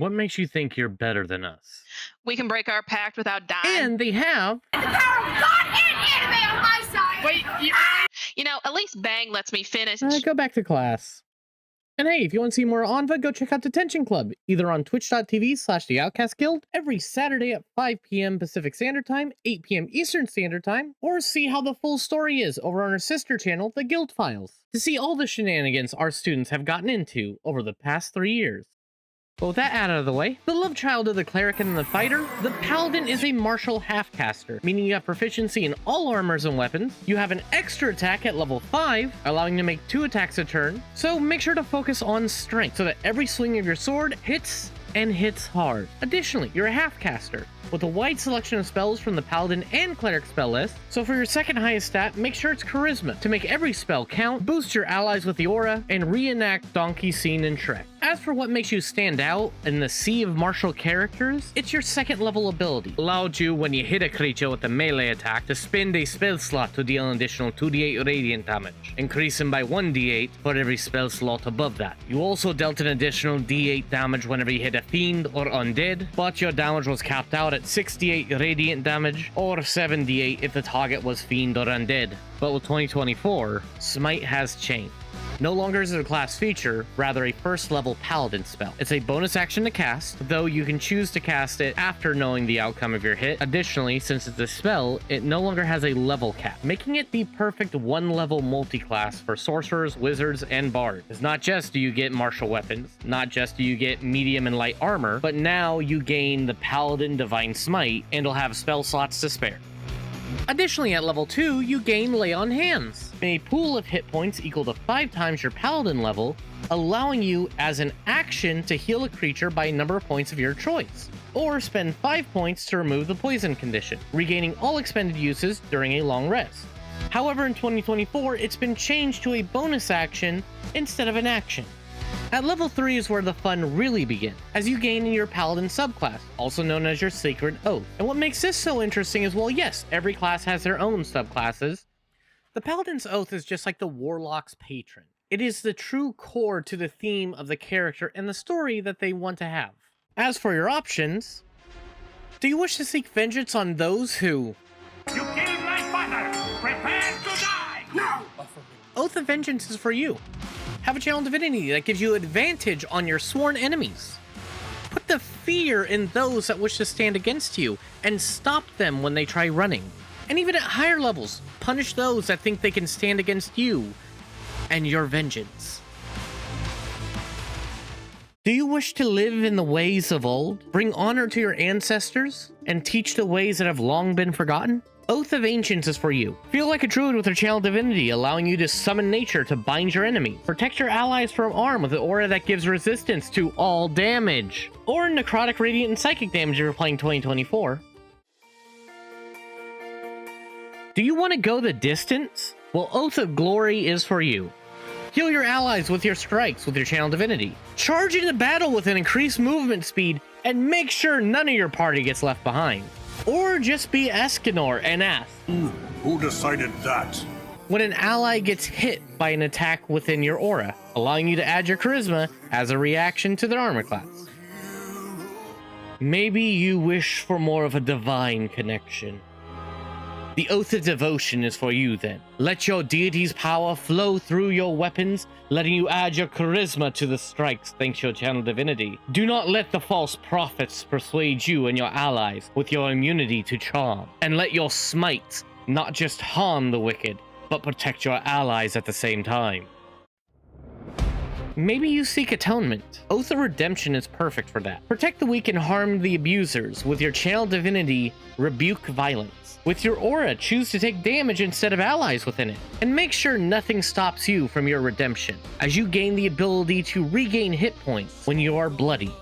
What makes you think you're better than us? We can break our pact without dying. And they have... The power of God and anime on my side! Wait, you know, at least Bang lets me finish. Go back to class. And hey, if you want to see more Onva, go check out Detention Club, either on twitch.tv/the Outcast Guild, every Saturday at 5 p.m. Pacific Standard Time, 8 p.m. Eastern Standard Time, or see how the full story is over on our sister channel, The Guild Files, to see all the shenanigans our students have gotten into over the past 3 years. But with that out of the way, the love child of the cleric and the fighter, the paladin is a martial half-caster, meaning you have proficiency in all armors and weapons. You have an extra attack at level 5, allowing you to make 2 attacks a turn, so make sure to focus on strength so that every swing of your sword hits and hits hard. Additionally, you're a half-caster, with a wide selection of spells from the Paladin and Cleric spell list, so for your second highest stat, make sure it's Charisma to make every spell count, boost your allies with the aura, and reenact Donkey Scene in Shrek. As for what makes you stand out in the sea of martial characters, it's your second level ability. Allowed you, when you hit a creature with a melee attack, to spend a spell slot to deal an additional 2d8 radiant damage, increasing by 1d8 for every spell slot above that. You also dealt an additional d8 damage whenever you hit a fiend or undead, but your damage was capped out at 68 radiant damage, or 7d8 if the target was fiend or undead. But with 2024, Smite has changed. No longer is it a class feature, rather a first level paladin spell. It's a bonus action to cast, though you can choose to cast it after knowing the outcome of your hit. Additionally, since it's a spell, it no longer has a level cap, making it the perfect one-level multi-class for sorcerers, wizards, and bards. It's not just do you get martial weapons, not just do you get medium and light armor, but now you gain the paladin Devine Smite, and will have spell slots to spare. Additionally, at level 2, you gain Lay on Hands, a pool of hit points equal to 5 times your paladin level, allowing you as an action to heal a creature by a number of points of your choice, or spend 5 points to remove the poison condition, regaining all expended uses during a long rest. However, in 2024, it's been changed to a bonus action instead of an action. At level 3 is where the fun really begins, as you gain your Paladin subclass, also known as your Sacred Oath. And what makes this so interesting is, well, yes, every class has their own subclasses. The Paladin's Oath is just like the Warlock's Patron. It is the true core to the theme of the character and the story that they want to have. As for your options, do you wish to seek vengeance on those who... You killed my father! Prepare to die! No! Oath of Vengeance is for you. Have a channel divinity that gives you advantage on your sworn enemies. Put the fear in those that wish to stand against you, and stop them when they try running. And even at higher levels, punish those that think they can stand against you and your vengeance. Do you wish to live in the ways of old, bring honor to your ancestors, and teach the ways that have long been forgotten? Oath of Ancients is for you. Feel like a druid with your channel divinity, allowing you to summon nature to bind your enemies. Protect your allies from harm with an aura that gives resistance to all damage. Or necrotic, radiant, and psychic damage if you're playing 2024. Do you want to go the distance? Well, Oath of Glory is for you. Heal your allies with your strikes with your channel divinity. Charge into battle with an increased movement speed, and make sure none of your party gets left behind. Or just be Escanor and ask, Who decided that? when an ally gets hit by an attack within your aura, allowing you to add your charisma as a reaction to their armor class. Maybe you wish for more of a divine connection. The Oath of Devotion is for you then. Let your deity's power flow through your weapons, letting you add your charisma to the strikes thanks to your channel divinity. Do not let the false prophets persuade you and your allies with your immunity to charm. And let your smites not just harm the wicked, but protect your allies at the same time. Maybe you seek atonement. Oath of Redemption is perfect for that. Protect the weak and harm the abusers with your channel divinity, Rebuke Violence. With your aura, choose to take damage instead of allies within it. And make sure nothing stops you from your redemption, as you gain the ability to regain hit points when you are bloody.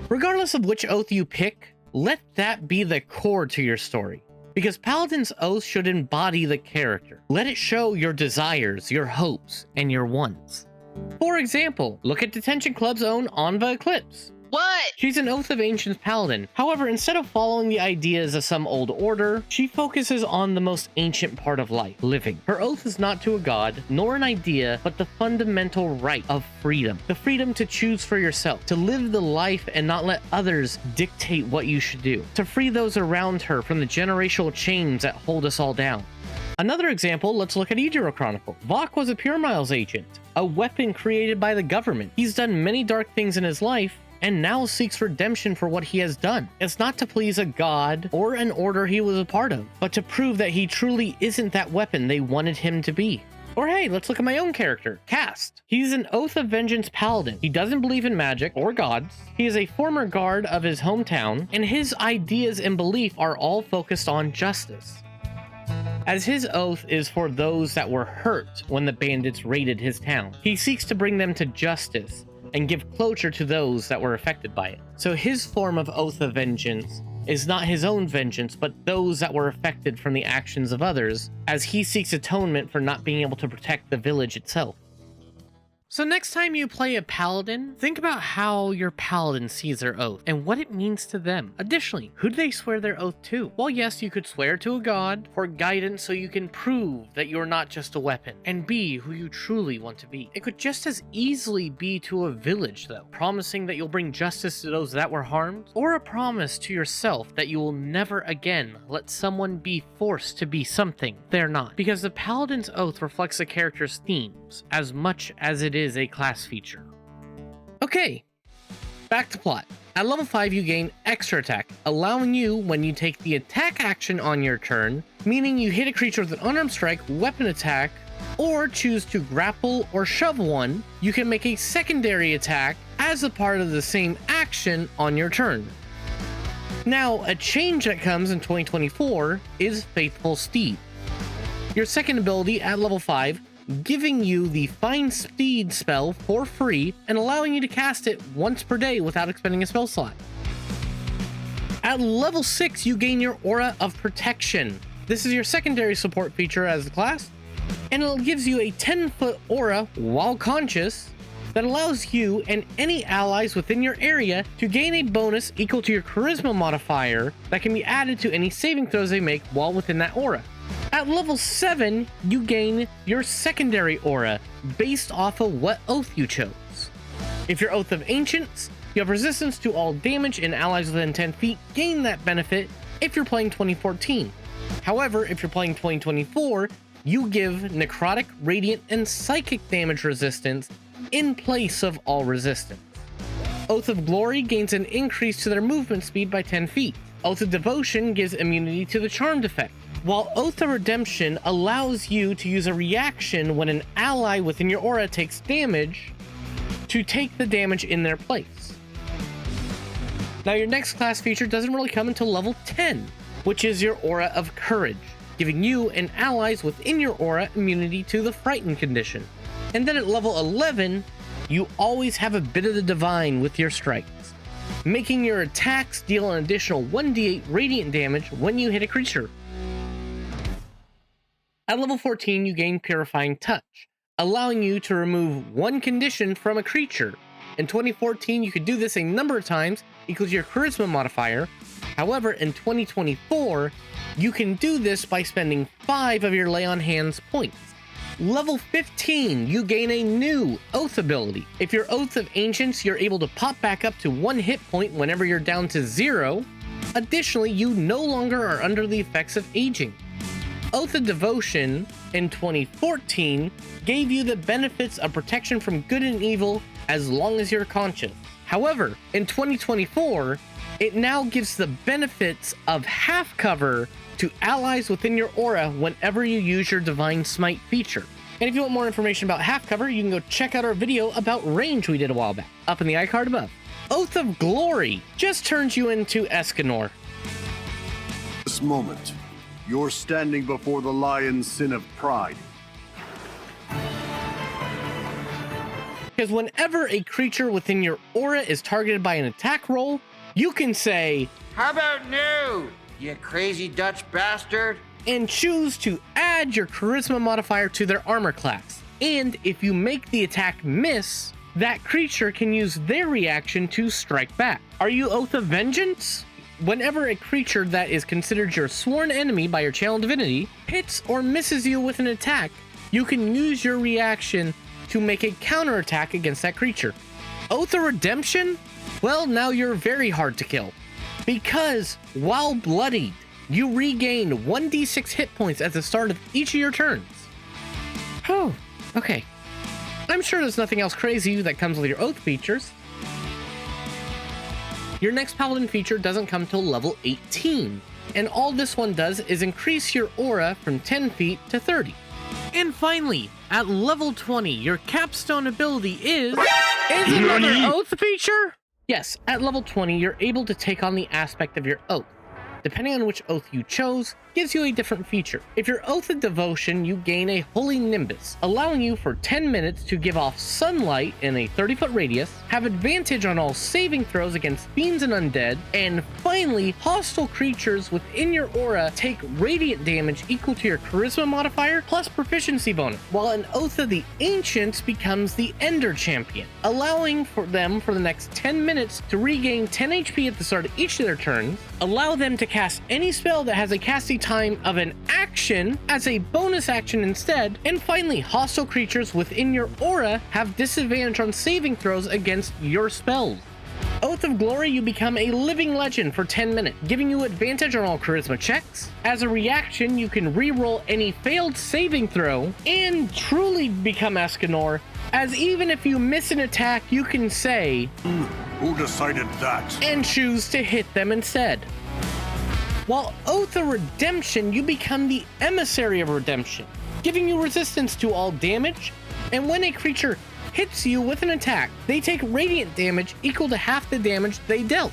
Regardless of which oath you pick, let that be the core to your story. Because Paladin's Oath should embody the character. Let it show your desires, your hopes, and your wants. For example, look at Detention Club's own Onva Eclipse. What? She's an Oath of Ancients Paladin. However, instead of following the ideas of some old order, she focuses on the most ancient part of life, living. Her oath is not to a god, nor an idea, but the fundamental right of freedom. The freedom to choose for yourself, to live the life and not let others dictate what you should do, to free those around her from the generational chains that hold us all down. Another example, let's look at Ejiro Chronicle. Vok was a Pure Miles agent, a weapon created by the government. He's done many dark things in his life, and now seeks redemption for what he has done. It's not to please a god or an order he was a part of, but to prove that he truly isn't that weapon they wanted him to be. Or hey, let's look at my own character, Cast. He's an Oath of Vengeance Paladin. He doesn't believe in magic or gods. He is a former guard of his hometown, and his ideas and belief are all focused on justice, as his oath is for those that were hurt when the bandits raided his town. He seeks to bring them to justice and give closure to those that were affected by it. So his form of Oath of Vengeance is not his own vengeance, but those that were affected from the actions of others, as he seeks atonement for not being able to protect the village itself. So next time you play a paladin, think about how your paladin sees their oath and what it means to them. Additionally, who do they swear their oath to? Well, yes, you could swear to a god for guidance so you can prove that you're not just a weapon and be who you truly want to be. It could just as easily be to a village though, promising that you'll bring justice to those that were harmed, or a promise to yourself that you will never again let someone be forced to be something they're not. Because the paladin's oath reflects a character's themes as much as it is a class feature. Okay, back to plot. At level 5 you gain extra attack, allowing you, when you take the attack action on your turn, meaning you hit a creature with an unarmed strike, weapon attack, or choose to grapple or shove one, you can make a secondary attack as a part of the same action on your turn. Now, a change that comes in 2024 is Faithful Steed. Your second ability at level 5, giving you the Find Steed spell for free and allowing you to cast it once per day without expending a spell slot. At level 6, you gain your Aura of Protection. This is your secondary support feature as a class, and it gives you a 10-foot aura while conscious that allows you and any allies within your area to gain a bonus equal to your Charisma modifier that can be added to any saving throws they make while within that aura. At level 7, you gain your secondary aura based off of what oath you chose. If you're Oath of Ancients, you have resistance to all damage and allies within 10 feet gain that benefit if you're playing 2014. However, if you're playing 2024, you give necrotic, radiant, and psychic damage resistance in place of all resistance. Oath of Glory gains an increase to their movement speed by 10 feet. Oath of Devotion gives immunity to the Charmed effect, while Oath of Redemption allows you to use a reaction when an ally within your aura takes damage to take the damage in their place. Now your next class feature doesn't really come until level 10, which is your Aura of Courage, giving you and allies within your aura immunity to the Frightened condition. And then at level 11, you always have a bit of the Divine with your strikes, making your attacks deal an additional 1d8 radiant damage when you hit a creature. At level 14, you gain Purifying Touch, allowing you to remove one condition from a creature. In 2014, you could do this a number of times, equals your Charisma modifier. However, in 2024, you can do this by spending 5 of your Lay on Hands points. Level 15, you gain a new Oath ability. If you're Oath of Ancients, you're able to pop back up to 1 hit point whenever you're down to 0. Additionally, you no longer are under the effects of aging. Oath of Devotion in 2014 gave you the benefits of protection from good and evil as long as you're conscious. However, in 2024, it now gives the benefits of half cover to allies within your aura whenever you use your Devine Smite feature. And if you want more information about half cover, you can go check out our video about range we did a while back, up in the iCard above. Oath of Glory just turns you into Escanor. This moment, you're standing before the lion's sin of pride. Because whenever a creature within your aura is targeted by an attack roll, you can say, "How about no, you crazy Dutch bastard?" and choose to add your Charisma modifier to their armor class. And if you make the attack miss, that creature can use their reaction to strike back. Are you Oath of Vengeance? Whenever a creature that is considered your sworn enemy by your channel divinity hits or misses you with an attack, you can use your reaction to make a counterattack against that creature. Oath of Redemption? Well, now you're very hard to kill, because while bloodied, you regain 1d6 hit points at the start of each of your turns. Oh, okay. I'm sure there's nothing else crazy that comes with your Oath features. Your next Paladin feature doesn't come till level 18, and all this one does is increase your aura from 10 feet to 30. And finally, at level 20, your capstone ability is another Oath feature? Yes, at level 20, you're able to take on the aspect of your Oath. Depending on which Oath you chose, gives you a different feature. If you're Oath of Devotion, you gain a Holy Nimbus, allowing you for 10 minutes to give off sunlight in a 30-foot radius, have advantage on all saving throws against fiends and undead, and finally, hostile creatures within your aura take radiant damage equal to your Charisma modifier plus proficiency bonus, while an Oath of the Ancients becomes the Ender Champion, allowing for them for the next 10 minutes to regain 10 HP at the start of each of their turns, allow them to cast any spell that has a casting time of an action as a bonus action instead, and finally, hostile creatures within your aura have disadvantage on saving throws against your spells. Oath of Glory, you become a living legend for 10 minutes, giving you advantage on all charisma checks. As a reaction, you can reroll any failed saving throw and truly become Escanor, as even if you miss an attack, you can say, Who decided that? and choose to hit them instead. While Oath of Redemption, you become the Emissary of Redemption, giving you resistance to all damage, and when a creature hits you with an attack, they take radiant damage equal to half the damage they dealt.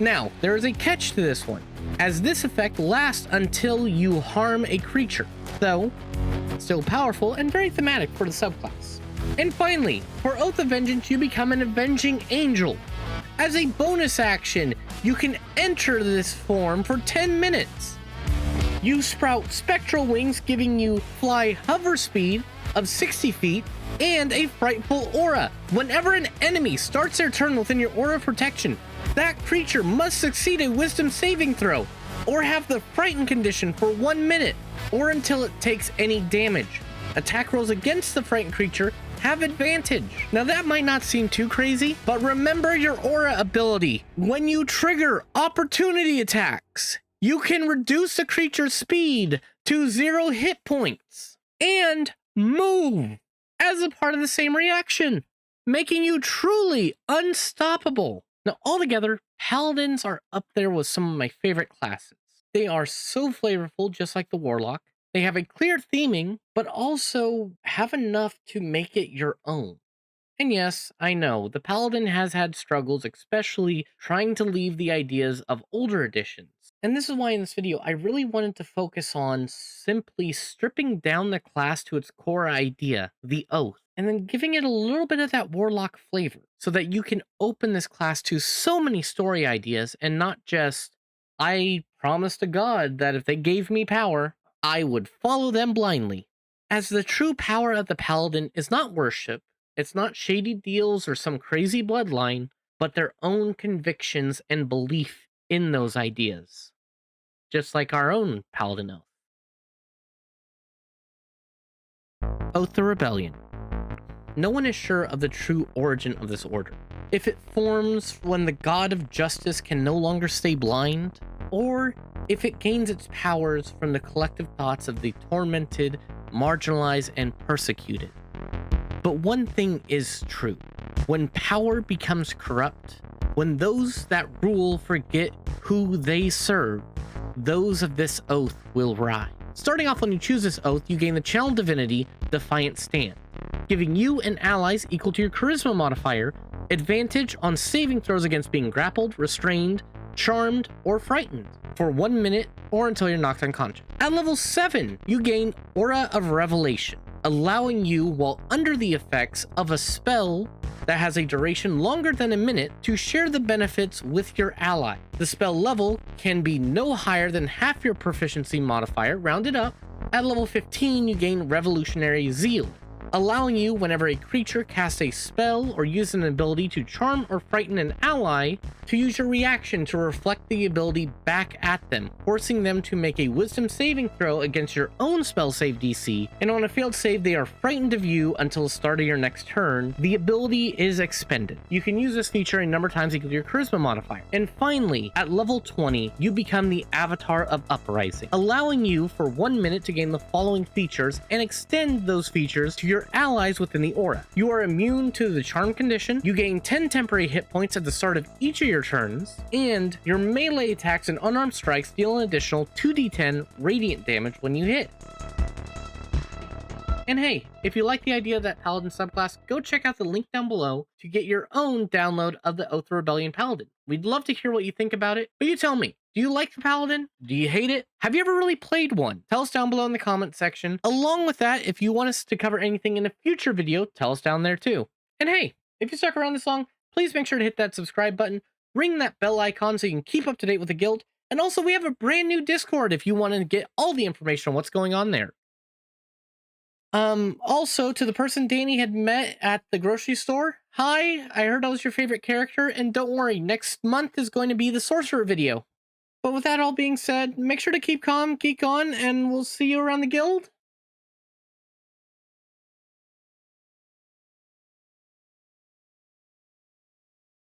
Now, there is a catch to this one, as this effect lasts until you harm a creature, though still powerful and very thematic for the subclass. And finally, for Oath of Vengeance, you become an Avenging Angel. As a bonus action, you can enter this form for 10 minutes. You sprout spectral wings, giving you fly hover speed of 60 feet and a frightful aura. Whenever an enemy starts their turn within your aura of protection, that creature must succeed a wisdom saving throw or have the frightened condition for 1 minute or until it takes any damage. Attack rolls against the frightened creature have advantage. Now that might not seem too crazy, but remember your aura ability. When you trigger opportunity attacks, you can reduce the creature's speed to 0 hit points and move as a part of the same reaction, making you truly unstoppable. Now altogether, Paladins are up there with some of my favorite classes. They are so flavorful, just like the warlock. They have a clear theming, but also have enough to make it your own. And yes, I know, the Paladin has had struggles, especially trying to leave the ideas of older editions. And this is why in this video, I really wanted to focus on simply stripping down the class to its core idea, the Oath, and then giving it a little bit of that warlock flavor, so that you can open this class to so many story ideas and not just, I promised to God that if they gave me power, I would follow them blindly. As the true power of the Paladin is not worship, it's not shady deals or some crazy bloodline, but their own convictions and belief in those ideas. Just like our own Paladin Oath. Oath of Rebellion. No one is sure of the true origin of this order. If it forms when the god of justice can no longer stay blind, or if it gains its powers from the collective thoughts of the tormented, marginalized, and persecuted. But one thing is true. When power becomes corrupt, when those that rule forget who they serve, those of this oath will rise. Starting off, when you choose this oath, you gain the channel divinity Defiant Stand, giving you and allies equal to your charisma modifier advantage on saving throws against being grappled, restrained, charmed, or frightened for 1 minute or until you're knocked unconscious. At level 7, you gain Aura of Revelation, allowing you, while under the effects of a spell that has a duration longer than a minute, to share the benefits with your ally. The spell level can be no higher than half your proficiency modifier, rounded up. At level 15, you gain Revolutionary Zeal, allowing you, whenever a creature casts a spell or uses an ability to charm or frighten an ally, to use your reaction to reflect the ability back at them, forcing them to make a wisdom saving throw against your own spell save DC, and on a failed save they are frightened of you until the start of your next turn. The ability is expended. You can use this feature a number of times equal to your charisma modifier. And finally, at level 20, you become the Avatar of Uprising, allowing you for 1 minute to gain the following features and extend those features to your allies within the aura. You are immune to the charm condition, you gain 10 temporary hit points at the start of each of your turns, and your melee attacks and unarmed strikes deal an additional 2d10 radiant damage when you hit. And hey, if you like the idea of that Paladin subclass, go check out the link down below to get your own download of the Oath of Rebellion Paladin. We'd love to hear what you think about it, but you tell me, do you like the Paladin? Do you hate it? Have you ever really played one? Tell us down below in the comment section. Along with that, if you want us to cover anything in a future video, tell us down there too. And hey, if you stuck around this long, please make sure to hit that subscribe button, ring that bell icon so you can keep up to date with the guild, and also we have a brand new Discord if you want to get all the information on what's going on there. Also, to the person Danny had met at the grocery store, hi, I heard I was your favorite character, and don't worry, next month is going to be the sorcerer video. But with that all being said, make sure to keep calm, geek on, and we'll see you around the guild.